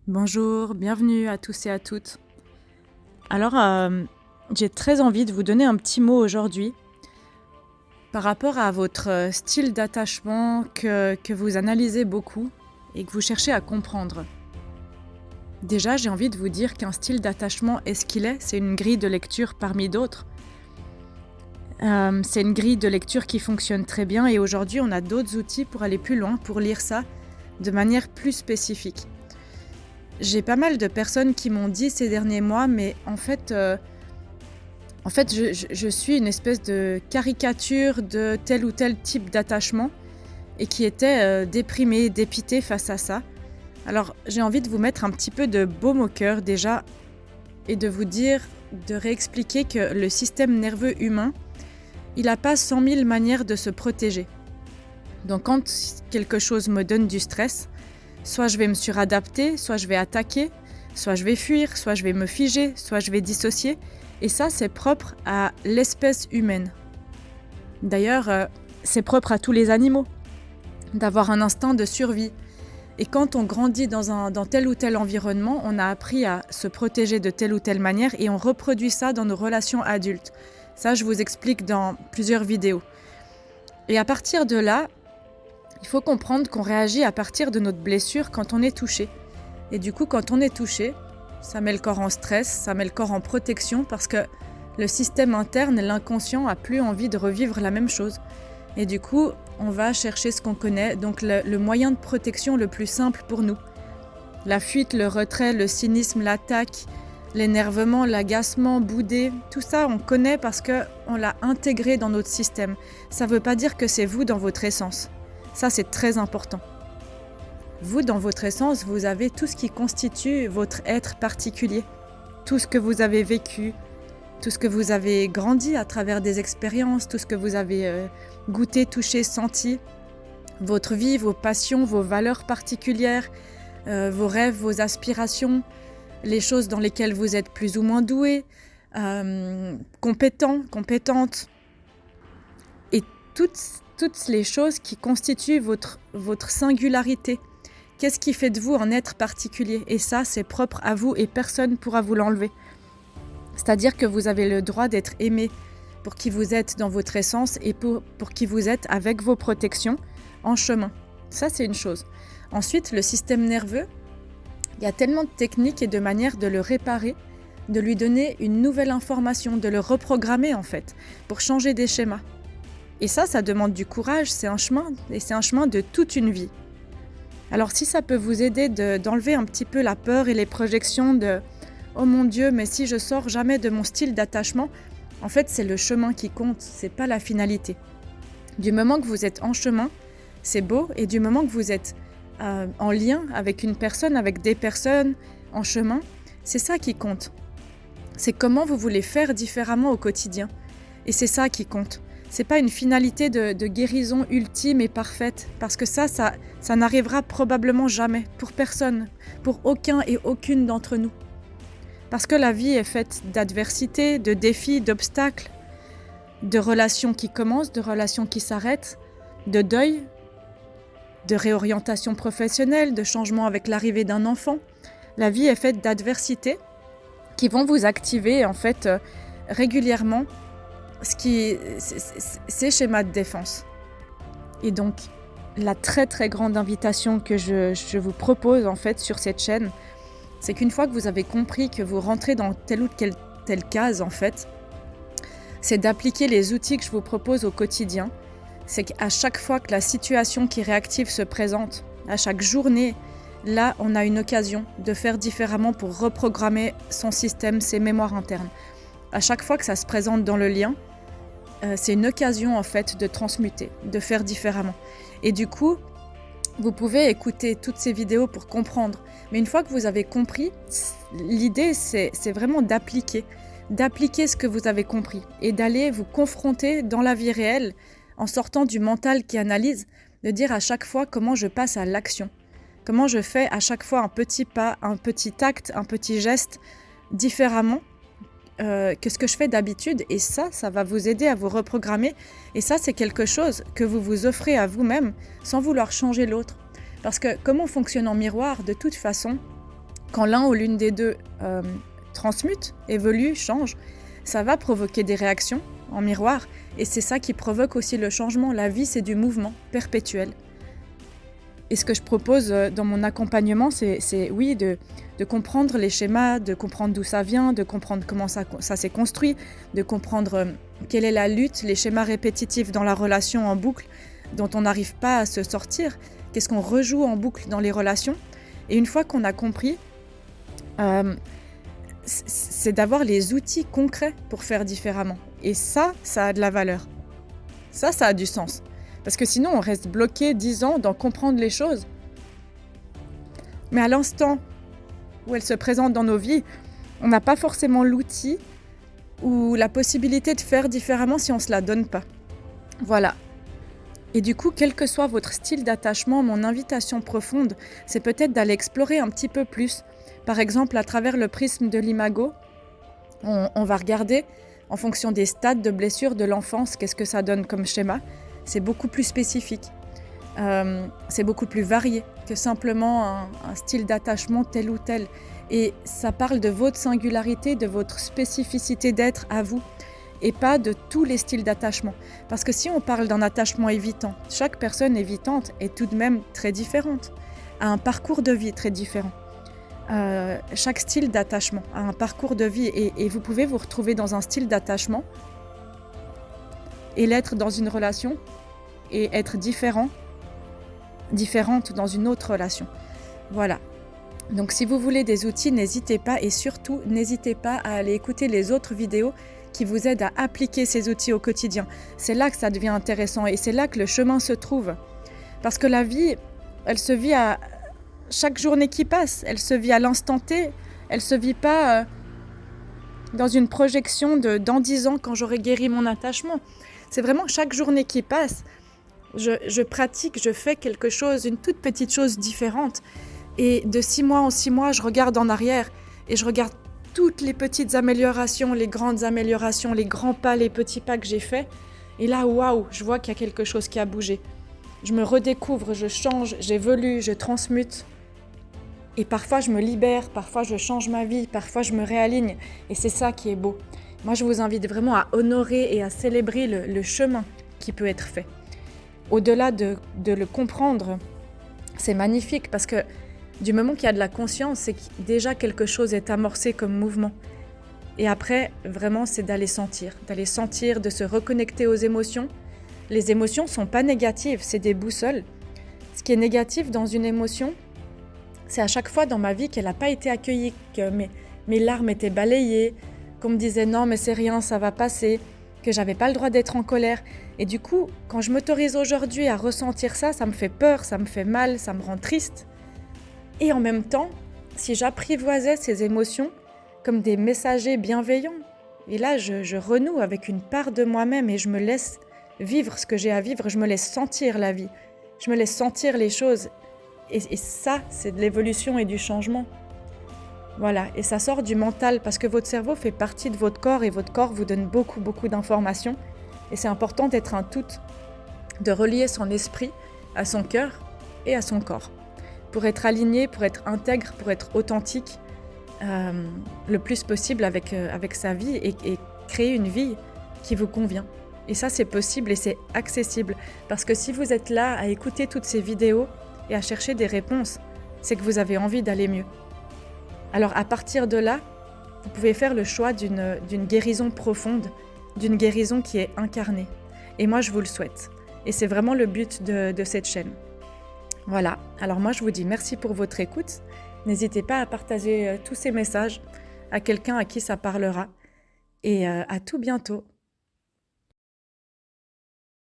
Bonjour, bienvenue à tous et à toutes. Alors, j'ai très envie de vous donner un petit mot aujourd'hui par rapport à votre style d'attachement que vous analysez beaucoup et que vous cherchez à comprendre. Déjà, j'ai envie de vous dire qu'un style d'attachement est ce qu'il est, c'est une grille de lecture parmi d'autres. C'est une grille de lecture qui fonctionne très bien et aujourd'hui, on a d'autres outils pour aller plus loin, pour lire ça de manière plus spécifique. J'ai pas mal de personnes qui m'ont dit ces derniers mois, mais en fait, je suis une espèce de caricature de tel ou tel type d'attachement et qui était déprimée, dépitée face à ça. Alors, j'ai envie de vous mettre un petit peu de baume au cœur déjà et de vous dire, de réexpliquer que le système nerveux humain, il n'a pas 100 000 manières de se protéger. Donc quand quelque chose me donne du stress, soit je vais me suradapter, soit je vais attaquer, soit je vais fuir, soit je vais me figer, soit je vais dissocier. Et ça, c'est propre à l'espèce humaine. D'ailleurs, c'est propre à tous les animaux, d'avoir un instinct de survie. Et quand on grandit dans tel ou tel environnement, on a appris à se protéger de telle ou telle manière et on reproduit ça dans nos relations adultes. Ça, je vous explique dans plusieurs vidéos. Et à partir de là, il faut comprendre qu'on réagit à partir de notre blessure quand on est touché. Et du coup, quand on est touché, ça met le corps en stress, ça met le corps en protection parce que le système interne, l'inconscient, a plus envie de revivre la même chose. Et du coup, on va chercher ce qu'on connaît, donc le moyen de protection le plus simple pour nous. La fuite, le retrait, le cynisme, l'attaque, l'énervement, l'agacement, bouder, tout ça on connaît parce qu'on l'a intégré dans notre système. Ça ne veut pas dire que c'est vous dans votre essence. Ça, c'est très important. Vous, dans votre essence, vous avez tout ce qui constitue votre être particulier. Tout ce que vous avez vécu, tout ce que vous avez grandi à travers des expériences, tout ce que vous avez goûté, touché, senti. Votre vie, vos passions, vos valeurs particulières, vos rêves, vos aspirations, les choses dans lesquelles vous êtes plus ou moins doué, compétent, compétente. Et toutes les choses qui constituent votre singularité. Qu'est-ce qui fait de vous un être particulier? Et ça, c'est propre à vous et personne ne pourra vous l'enlever. C'est-à-dire que vous avez le droit d'être aimé pour qui vous êtes dans votre essence et pour qui vous êtes avec vos protections en chemin. Ça, c'est une chose. Ensuite, le système nerveux, il y a tellement de techniques et de manières de le réparer, de lui donner une nouvelle information, de le reprogrammer en fait, pour changer des schémas. Et ça demande du courage, c'est un chemin, et c'est un chemin de toute une vie. Alors si ça peut vous aider d'enlever un petit peu la peur et les projections de « Oh mon Dieu, mais si je sors jamais de mon style d'attachement », en fait c'est le chemin qui compte, c'est pas la finalité. Du moment que vous êtes en chemin, c'est beau, et du moment que vous êtes en lien avec une personne, avec des personnes, en chemin, c'est ça qui compte. C'est comment vous voulez faire différemment au quotidien. Et c'est ça qui compte. C'est pas une finalité de guérison ultime et parfaite, parce que ça n'arrivera probablement jamais, pour personne, pour aucun et aucune d'entre nous. Parce que la vie est faite d'adversités, de défis, d'obstacles, de relations qui commencent, de relations qui s'arrêtent, de deuil, de réorientation professionnelle, de changement avec l'arrivée d'un enfant. La vie est faite d'adversités qui vont vous activer en fait régulièrement ces schémas de défense. Et donc, la très très grande invitation que je vous propose en fait sur cette chaîne, c'est qu'une fois que vous avez compris que vous rentrez dans telle ou telle case en fait, c'est d'appliquer les outils que je vous propose au quotidien. C'est qu'à chaque fois que la situation qui réactive se présente, à chaque journée, là on a une occasion de faire différemment pour reprogrammer son système, ses mémoires internes. À chaque fois que ça se présente dans le lien, c'est une occasion en fait de transmuter, de faire différemment. Et du coup, vous pouvez écouter toutes ces vidéos pour comprendre. Mais une fois que vous avez compris, l'idée c'est vraiment d'appliquer ce que vous avez compris et d'aller vous confronter dans la vie réelle en sortant du mental qui analyse, de dire à chaque fois comment je passe à l'action. Comment je fais à chaque fois un petit pas, un petit acte, un petit geste différemment que ce que je fais d'habitude. Et ça va vous aider à vous reprogrammer. Et ça, c'est quelque chose que vous vous offrez à vous-même sans vouloir changer l'autre. Parce que comme on fonctionne en miroir, de toute façon, Quand l'un ou l'une des deux transmute, évolue, change, ça va provoquer des réactions en miroir. Et c'est ça qui provoque aussi le changement. La vie, c'est du mouvement perpétuel. Et ce que je propose dans mon accompagnement, c'est oui, de comprendre les schémas, de comprendre d'où ça vient, de comprendre comment ça s'est construit, de comprendre quelle est la lutte, les schémas répétitifs dans la relation en boucle dont on n'arrive pas à se sortir, qu'est-ce qu'on rejoue en boucle dans les relations. Et une fois qu'on a compris, c'est d'avoir les outils concrets pour faire différemment. Et ça a de la valeur. Ça a du sens. Parce que sinon, on reste bloqué 10 ans dans comprendre les choses. Mais à l'instant où elles se présentent dans nos vies, on n'a pas forcément l'outil ou la possibilité de faire différemment si on ne se la donne pas. Voilà. Et du coup, quel que soit votre style d'attachement, mon invitation profonde, c'est peut-être d'aller explorer un petit peu plus. Par exemple, à travers le prisme de l'imago, on va regarder en fonction des stades de blessure de l'enfance, qu'est-ce que ça donne comme schéma. C'est beaucoup plus spécifique, c'est beaucoup plus varié que simplement un style d'attachement tel ou tel. Et ça parle de votre singularité, de votre spécificité d'être à vous, et pas de tous les styles d'attachement. Parce que si on parle d'un attachement évitant, chaque personne évitante est tout de même très différente, a un parcours de vie très différent. Chaque style d'attachement a un parcours de vie, et vous pouvez vous retrouver dans un style d'attachement et l'être dans une relation et être différente dans une autre relation. Voilà. Donc si vous voulez des outils, n'hésitez pas, et surtout n'hésitez pas à aller écouter les autres vidéos qui vous aident à appliquer ces outils au quotidien. C'est là que ça devient intéressant et c'est là que le chemin se trouve. Parce que la vie, elle se vit à chaque journée qui passe, elle se vit à l'instant T, elle se vit pas dans une projection dans 10 ans quand j'aurai guéri mon attachement. C'est vraiment chaque journée qui passe. Je pratique, je fais quelque chose, une toute petite chose différente. Et de 6 mois en 6 mois, je regarde en arrière et je regarde toutes les petites améliorations, les grandes améliorations, les grands pas, les petits pas que j'ai faits. Et là, waouh, je vois qu'il y a quelque chose qui a bougé. Je me redécouvre, je change, j'évolue, je transmute. Et parfois, je me libère, parfois, je change ma vie, parfois, je me réaligne. Et c'est ça qui est beau. Moi, je vous invite vraiment à honorer et à célébrer le chemin qui peut être fait. Au-delà de le comprendre, c'est magnifique parce que du moment qu'il y a de la conscience, c'est que déjà quelque chose est amorcé comme mouvement. Et après, vraiment, c'est d'aller sentir, de se reconnecter aux émotions. Les émotions ne sont pas négatives, c'est des boussoles. Ce qui est négatif dans une émotion, c'est à chaque fois dans ma vie qu'elle n'a pas été accueillie, que mes larmes étaient balayées, qu'on me disait non mais c'est rien, ça va passer, que j'avais pas le droit d'être en colère. Et du coup, quand je m'autorise aujourd'hui à ressentir ça, ça me fait peur, ça me fait mal, ça me rend triste. Et en même temps, si j'apprivoisais ces émotions comme des messagers bienveillants, et là je renoue avec une part de moi-même et je me laisse vivre ce que j'ai à vivre, je me laisse sentir la vie, je me laisse sentir les choses. Et ça, c'est de l'évolution et du changement. Voilà, et ça sort du mental parce que votre cerveau fait partie de votre corps et votre corps vous donne beaucoup, beaucoup d'informations. Et c'est important d'être un tout, de relier son esprit à son cœur et à son corps. Pour être aligné, pour être intègre, pour être authentique le plus possible avec sa vie et créer une vie qui vous convient. Et ça, c'est possible et c'est accessible. Parce que si vous êtes là à écouter toutes ces vidéos et à chercher des réponses, c'est que vous avez envie d'aller mieux. Alors à partir de là, vous pouvez faire le choix d'une guérison profonde, d'une guérison qui est incarnée. Et moi, je vous le souhaite. Et c'est vraiment le but de cette chaîne. Voilà, alors moi je vous dis merci pour votre écoute. N'hésitez pas à partager tous ces messages à quelqu'un à qui ça parlera. Et à tout bientôt.